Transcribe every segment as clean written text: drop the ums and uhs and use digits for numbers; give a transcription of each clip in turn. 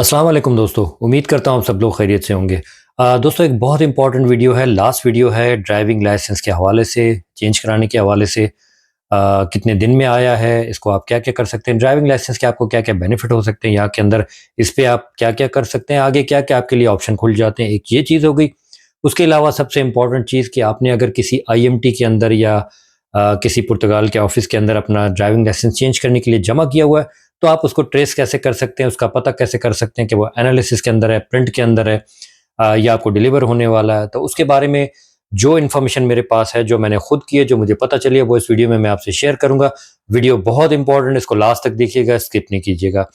अस्सलाम वालेकुम दोस्तों, उम्मीद करता हूँ आप सब लोग खैरियत से होंगे। दोस्तों एक बहुत इंपॉर्टेंट वीडियो है, लास्ट वीडियो है ड्राइविंग लाइसेंस के हवाले से, चेंज कराने के हवाले से। कितने दिन में आया है, इसको आप क्या-क्या कर सकते हैं, ड्राइविंग लाइसेंस के आपको क्या-क्या बेनिफिट हो सकते हैं यहाँ के अंदर, इस पे आप क्या-क्या कर सकते हैं, आगे क्या-क्या आपके लिए ऑप्शन खुल जाते हैं, एक ये चीज़ हो गई। उसके अलावा सबसे इम्पोर्टेंट चीज़ कि आपने अगर किसी आईएमटी के अंदर या किसी पुर्तगाल के ऑफ़िस के अंदर अपना ड्राइविंग लाइसेंस चेंज करने के लिए जमा किया हुआ है, तो आप उसको ट्रेस कैसे कर सकते हैं, उसका पता कैसे कर सकते हैं कि वो एनालिसिस के अंदर है, प्रिंट के अंदर है या आपको डिलीवर होने वाला है। तो उसके बारे में जो इन्फॉर्मेशन मेरे पास है, जो मैंने खुद की है, जो मुझे पता चली है, वो इस वीडियो में मैं आपसे शेयर करूँगा। वीडियो बहुत इंपॉर्टेंट है, इसको लास्ट तक देखिएगा, स्किप नहीं कीजिएगा।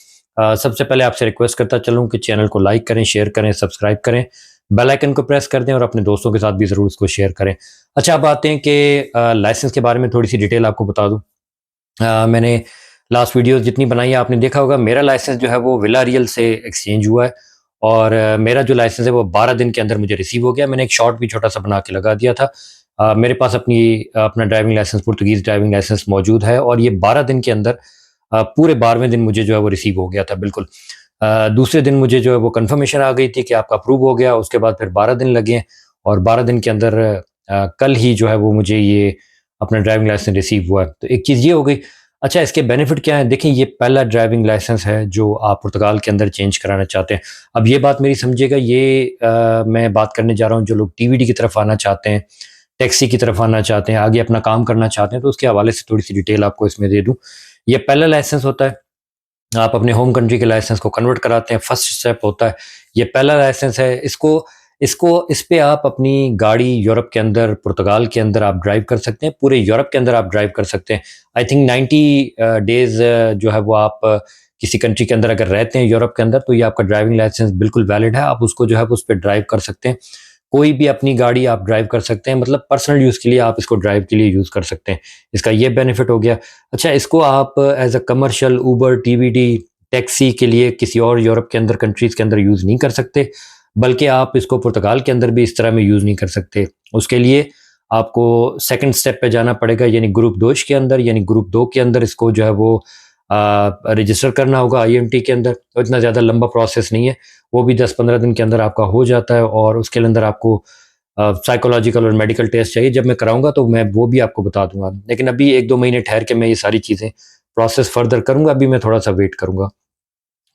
सबसे पहले आपसे रिक्वेस्ट करता चलूँ कि चैनल को लाइक करें, शेयर करें, सब्सक्राइब करें, बेल आइकन को प्रेस कर दें और अपने दोस्तों के साथ भी ज़रूर इसको शेयर करें। अच्छा, अब आते हैं कि लाइसेंस के बारे में थोड़ी-सी डिटेल आपको बता दूँ। मैंने लास्ट वीडियो जितनी बनाई है आपने देखा होगा, मेरा लाइसेंस जो है वो विलारियल से एक्सचेंज हुआ है और मेरा जो लाइसेंस है वो 12 दिन के अंदर मुझे रिसीव हो गया। मैंने एक शॉर्ट भी छोटा सा बना के लगा दिया था। मेरे पास अपना driving licence, Portuguese driving licence मौजूद है और ये 12 दिन के अंदर पूरे 12वें दिन मुझे जो है वो रिसीव हो गया था बिल्कुल। दूसरे दिन मुझे जो है वो कन्फर्मेशन आ गई थी कि आपका अप्रूव हो गया। उसके बाद फिर 12 दिन लगे और 12 दिन के अंदर कल ही जो है वो मुझे ये अपना ड्राइविंग लाइसेंस रिसीव हुआ है। तो एक चीज़ ये हो गई। अच्छा, इसके बेनिफिट क्या हैं? देखिए, ये पहला ड्राइविंग लाइसेंस है जो आप पुर्तगाल के अंदर चेंज कराना चाहते हैं। अब ये बात मेरी समझिएगा, ये मैं बात करने जा रहा हूँ जो लोग टीवीडी की तरफ आना चाहते हैं, टैक्सी की तरफ आना चाहते हैं, आगे अपना काम करना चाहते हैं, तो उसके हवाले से थोड़ी-सी डिटेल आपको इसमें दे दूँ। ये पहला लाइसेंस होता है, आप अपने होम कंट्री के लाइसेंस को कन्वर्ट कराते हैं, फर्स्ट स्टेप होता है। ये पहला लाइसेंस है, इसको इसको इस पे आप अपनी गाड़ी यूरोप के अंदर, पुर्तगाल के अंदर आप ड्राइव कर सकते हैं, पूरे यूरोप के अंदर आप ड्राइव कर सकते हैं। आई थिंक 90 डेज़ जो है वो आप किसी कंट्री के अंदर अगर रहते हैं यूरोप के अंदर, तो ये आपका ड्राइविंग लाइसेंस बिल्कुल वैलिड है, आप उसको जो है वो उस पे ड्राइव कर सकते हैं। कोई भी अपनी गाड़ी आप ड्राइव कर सकते हैं, मतलब पर्सनल यूज़ के लिए आप इसको ड्राइव के लिए यूज़ कर सकते हैं। इसका ये बेनिफिट हो गया। अच्छा, इसको आप as a commercial Uber, TVD, taxi के लिए किसी और यूरोप के अंदर कंट्रीज़ के अंदर यूज़ नहीं कर सकते, बल्कि आप इसको पुर्तगाल के अंदर भी इस तरह में यूज़ नहीं कर सकते। उसके लिए आपको सेकंड स्टेप पे जाना पड़ेगा, यानी ग्रुप दोष के अंदर, यानी ग्रुप 2 के अंदर इसको जो है वो रजिस्टर करना होगा आईएमटी के अंदर। तो इतना ज़्यादा लंबा प्रोसेस नहीं है, वो भी 10-15 दिन के अंदर आपका हो जाता है और उसके अंदर आपको साइकोलॉजिकल और मेडिकल टेस्ट चाहिए। जब मैं कराऊँगा तो मैं वो भी आपको बता दूँगा। लेकिन अभी 1-2 महीने ठहर के मैं ये सारी चीज़ें प्रोसेस फर्दर करूँगा, अभी मैं थोड़ा-सा वेट करूँगा।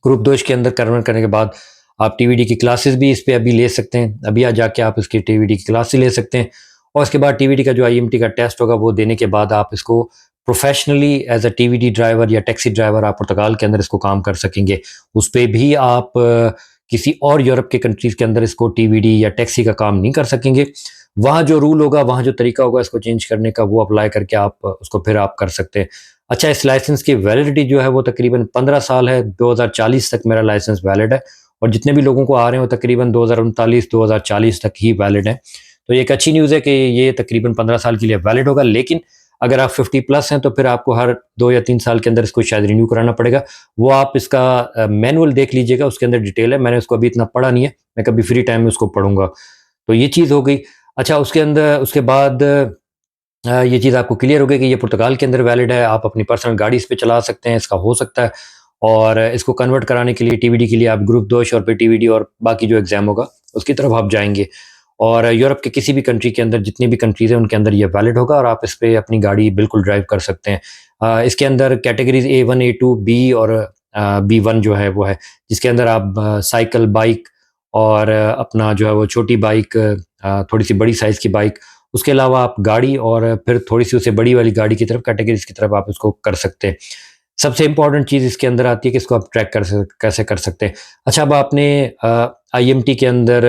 ग्रुप 2 इसके अंदर कन्वर्ट करने के बाद आप टीवीडी की क्लासेस भी इस पे अभी ले सकते हैं। अभी आज जाके आप इसकी टीवीडी की क्लासेस ले सकते हैं और उसके बाद टीवीडी का जो आईएमटी का टेस्ट होगा वो देने के बाद आप इसको professionally as a TVD driver या टैक्सी ड्राइवर आप पुर्तगाल के अंदर इसको काम कर सकेंगे। उस पे भी आप किसी और यूरोप के कंट्रीज़ के अंदर इसको टीवीडी या टैक्सी का काम नहीं कर सकेंगे। वहाँ जो रूल होगा, वहाँ जो तरीका होगा इसको चेंज करने का, वो अप्लाई करके आप उसको फिर आप कर सकते हैं। अच्छा, इस लाइसेंस की वैलिडिटी जो है वो तकरीबन 15 साल है, 2040 तक मेरा लाइसेंस वैलिड है और जितने भी लोगों को आ रहे हैं वो तकरीबन 2039-2040 तक ही वैलिड है। तो ये एक अच्छी न्यूज़ है कि ये तकरीबन 15 साल के लिए वैलिड होगा, लेकिन अगर आप 50 प्लस हैं तो फिर आपको हर 2 या 3 साल के अंदर इसको शायद रिन्यू कराना पड़ेगा। वो आप इसका मैनुअल देख लीजिएगा, उसके अंदर डिटेल है, मैंने उसको अभी इतना पढ़ा नहीं है, मैं कभी फ्री टाइम में उसको पढ़ूँगा। तो ये चीज़ हो गई। अच्छा, उसके बाद ये चीज़ आपको क्लियर हो गई कि ये पुर्तगाल के अंदर वैलिड है, आप अपनी पर्सनल गाड़ी इस पे चला सकते हैं, इसका हो सकता है। और इसको कन्वर्ट कराने के लिए टीवीडी के लिए आप ग्रुप 2 और फिर टीवीडी और बाकी जो एग्ज़ाम होगा, उसकी तरफ आप जाएँगे। और यूरोप के किसी भी कंट्री के अंदर, जितनी भी कंट्रीज़ हैं, उनके अंदर ये वैलिड होगा और आप इस पे अपनी गाड़ी बिल्कुल ड्राइव कर सकते हैं। इसके अंदर कैटेगरीज़ A1, A2, B और B1 जो है वो है, जिसके अंदर आप साइकिल, बाइक और अपना जो है वो छोटी बाइक, थोड़ी-सी बड़ी साइज़ की बाइक, उसके अलावा आप गाड़ी और फिर थोड़ी-सी उससे बड़ी वाली गाड़ी की तरफ, कैटेगरीज़ की तरफ आप इसको कर सकते हैं। सबसे इम्पोर्टेंट चीज़ इसके अंदर आती है कि इसको आप ट्रैक कैसे कर सकते हैं। अच्छा, अब आपने आईएमटी के अंदर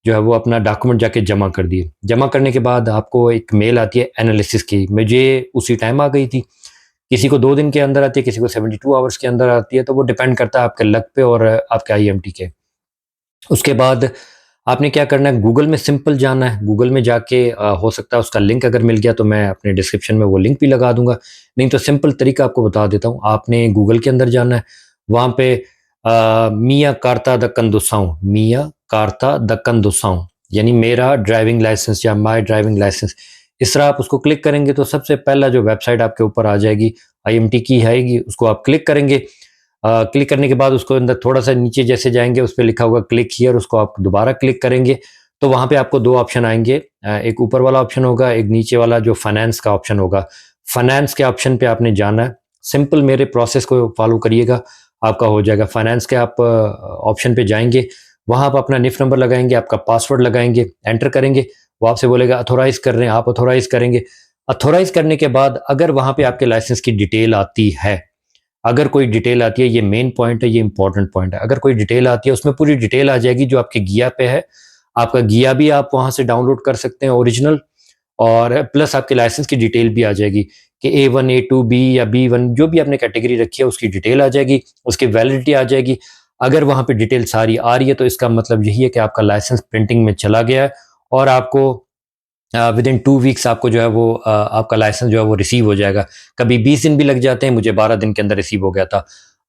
जो है वो अपना डॉक्यूमेंट जाके जमा कर दिए। जमा करने के बाद आपको एक मेल आती है एनालिसिस की, मुझे उसी टाइम आ गई थी। किसी को 2 दिन के अंदर आती है, किसी को 72 आवर्स के अंदर आती है, तो वो डिपेंड करता है आपके लक पे और आपके आईएमटी के। उसके बाद आपने क्या करना है, गूगल में सिंपल जाना है। गूगल में जाके हो सकता है उसका लिंक अगर मिल गया तो मैं अपने डिस्क्रिप्शन में वो लिंक भी लगा दूँगा। नहीं तो सिंपल तरीका आपको बता देता हूँ। आपने गूगल के अंदर जाना है, वहाँ पे मिया कार्ता द कंदुसाउ, मिया कार्ता द कंदुसाउ, यानी मेरा ड्राइविंग लाइसेंस या माय ड्राइविंग लाइसेंस, इस तरह आप उसको क्लिक करेंगे तो सबसे पहला जो वेबसाइट आपके ऊपर आ जाएगी, आईएमटी की आएगी, उसको आप क्लिक करेंगे। क्लिक करने के बाद उसको अंदर थोड़ा-सा नीचे जैसे जाएँगे, उस पे लिखा होगा क्लिक हियर, उसको आप दोबारा क्लिक करेंगे, तो वहाँ पे आपको 2 ऑप्शन आएँगे। एक ऊपर वाला ऑप्शन होगा, एक नीचे वाला जो फाइनेंस का ऑप्शन होगा। फाइनेंस के ऑप्शन पे आपने जाना है। सिंपल मेरे प्रोसेस को फॉलो करिएगा, आपका हो जाएगा। फाइनेंस के आप ऑप्शन पे जाएँगे, वहाँ आप अपना निफ्ट नंबर लगाएँगे, आपका पासवर्ड लगाएँगे, एंटर करेंगे, वो आपसे बोलेगा ऑथोराइज़ कर रहे हैं, आप ऑथोराइज़ करेंगे। ऑथोराइज़ करने के बाद अगर वहाँ पे आपके लाइसेंस की डिटेल आती है, अगर कोई डिटेल आती है, ये मेन पॉइंट है, ये इंपॉर्टेंट पॉइंट है। अगर कोई डिटेल आती है, उसमें पूरी डिटेल आ जाएगी जो आपके गिया पे है। आपका गिया भी आप वहाँ से डाउनलोड कर सकते हैं ओरिजिनल, और प्लस आपके लाइसेंस की डिटेल भी आ जाएगी कि A1, A2, B या B1 जो भी आपने कैटेगरी रखी है उसकी डिटेल आ जाएगी, उसकी वैलिडिटी आ जाएगी। अगर वहाँ पे डिटेल सारी आ रही है तो इसका मतलब यही है कि आपका लाइसेंस प्रिंटिंग में चला गया है, और आपको विदिन 2 वीक्स आपको जो है वो आपका लाइसेंस जो है वो रिसीव हो जाएगा। कभी 20 दिन भी लग जाते हैं, मुझे 12 दिन के अंदर रिसीव हो गया था।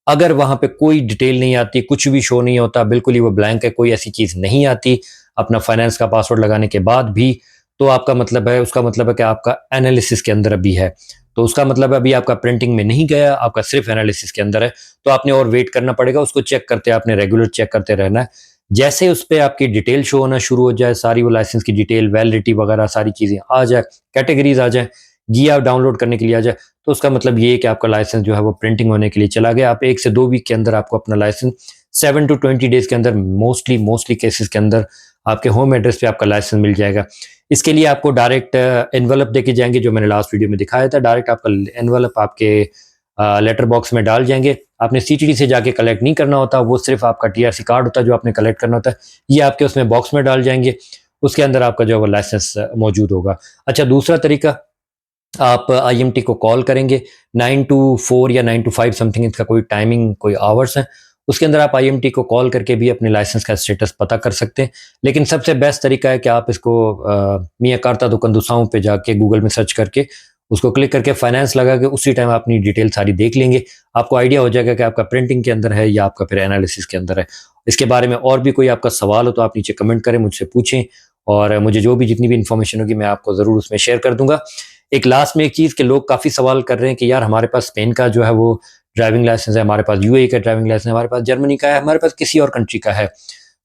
अगर वहाँ पे कोई डिटेल नहीं आती, कुछ भी शो नहीं होता, बिल्कुल ही वो ब्लैंक है, कोई ऐसी चीज़ नहीं आती, अपना फाइनेंस का पासवर्ड लगाने के बाद भी, तो आपका मतलब है, उसका मतलब है कि आपका एनालिसिस के अंदर अभी है। तो उसका मतलब है अभी आपका प्रिंटिंग में नहीं गया, आपका सिर्फ एनालिसिस के अंदर है। तो आपने और वेट करना पड़ेगा, उसको चेक करते आपने रेगुलर चेक करते रहना है। जैसे उस पे आपकी डिटेल शो होना शुरू हो जाए, सारी वो लाइसेंस की डिटेल, वैलिडिटी वगैरह सारी चीज़ें आ जाए, कैटेगरीज़ आ जाएँ, गिया डाउनलोड करने के लिए आ जाए, तो उसका मतलब ये है कि आपका लाइसेंस जो है वो प्रिंटिंग होने के लिए चला गया। आप 1 से 2 वीक के अंदर आपको अपना लाइसेंस 7 टू 20 डेज़ के अंदर मोस्टली केसेज़ के अंदर आपके होम एड्रेस पे आपका लाइसेंस मिल जाएगा। इसके लिए आपको डायरेक्ट एनवेलप देके जाएँगे, जो मैंने लास्ट वीडियो में दिखाया था। डायरेक्ट आपका एनवेलप आपके लेटर बॉक्स में डाल जाएँगे। आपने सीटीडी से जाके कलेक्ट नहीं करना होता, वो सिर्फ़ आपका टीआरसी कार्ड होता है जो आपने कलेक्ट करना होता है। ये आपके उसमें बॉक्स में डाल जाएँगे, उसके अंदर आपका जो है वो लाइसेंस मौजूद होगा। अच्छा, दूसरा तरीका, आप आईएमटी को कॉल करेंगे, 9 टू 4 या 9 टू 5 समथिंग इसका कोई टाइमिंग, कोई आवर्स है। उसके अंदर आप आईएमटी को कॉल करके भी अपने लाइसेंस का स्टेटस पता कर सकते हैं। लेकिन सबसे बेस्ट तरीका है कि आप इसको मियाँ कार्ता दुकान दुसाऊं पे जाके गूगल में सर्च करके उसको क्लिक करके फाइनेंस लगा के उसी टाइम अपनी डिटेल सारी देख लेंगे। आपको आइडिया हो जाएगा कि आपका प्रिंटिंग के अंदर है या आपका फिर एनालिसिस के अंदर है। इसके बारे में और भी कोई आपका सवाल हो तो आप नीचे कमेंट करें, मुझसे पूछें, और मुझे जो भी जितनी भी इन्फॉर्मेशन होगी मैं आपको ज़रूर उसमें शेयर कर दूँगा। एक लास्ट में एक चीज़, कि लोग काफ़ी सवाल कर रहे हैं कि यार हमारे पास स्पेन का जो है वो ड्राइविंग लाइसेंस है, हमारे पास यूएई का ड्राइविंग लाइसेंस है, हमारे पास जर्मनी का है, हमारे पास किसी और कंट्री का है,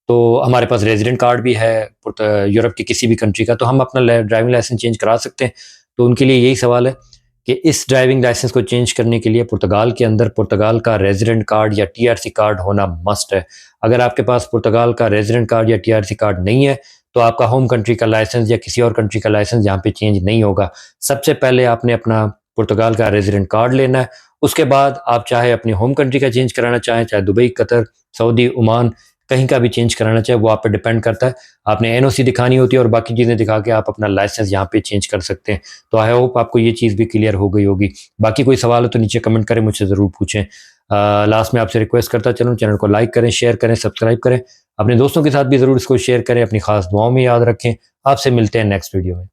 तो हमारे पास रेजिडेंट कार्ड भी है यूरोप के किसी भी कंट्री का, तो हम अपना ड्राइविंग लाइसेंस चेंज करा सकते हैं। तो उनके लिए यही सवाल है कि इस ड्राइविंग लाइसेंस को चेंज करने के लिए पुर्तगाल के अंदर पुर्तगाल का रेजिडेंट कार्ड या टीआरसी कार्ड होना मस्ट है। अगर आपके पास पुर्तगाल का रेजिडेंट कार्ड या टीआरसी कार्ड नहीं है, तो आपका होम कंट्री का लाइसेंस या किसी और कंट्री का लाइसेंस यहाँ पे चेंज नहीं होगा। सबसे पहले आपने अपना पुर्तगाल का रेजिडेंट कार्ड लेना है, उसके बाद आप चाहे अपनी होम कंट्री का चेंज कराना चाहें, चाहे दुबई, कतर, सऊदी, ओमान, कहीं का भी चेंज कराना चाहे, वो आप पे डिपेंड करता है। आपने एनओसी दिखानी होती है और बाकी चीज़ें दिखा के आप अपना लाइसेंस यहाँ पे चेंज कर सकते हैं। तो आई होप आपको ये चीज़ भी क्लियर हो गई होगी। बाकी कोई सवाल हो तो नीचे कमेंट करें, मुझसे ज़रूर पूछें। लास्ट में आपसे रिक्वेस्ट करता चलूँ, चैनल को लाइक करें, शेयर करें, सब्सक्राइब करें, अपने दोस्तों के साथ भी ज़रूर इसको शेयर करें, अपनी खास दुआओं में याद रखें। आपसे मिलते हैं नेक्स्ट वीडियो में।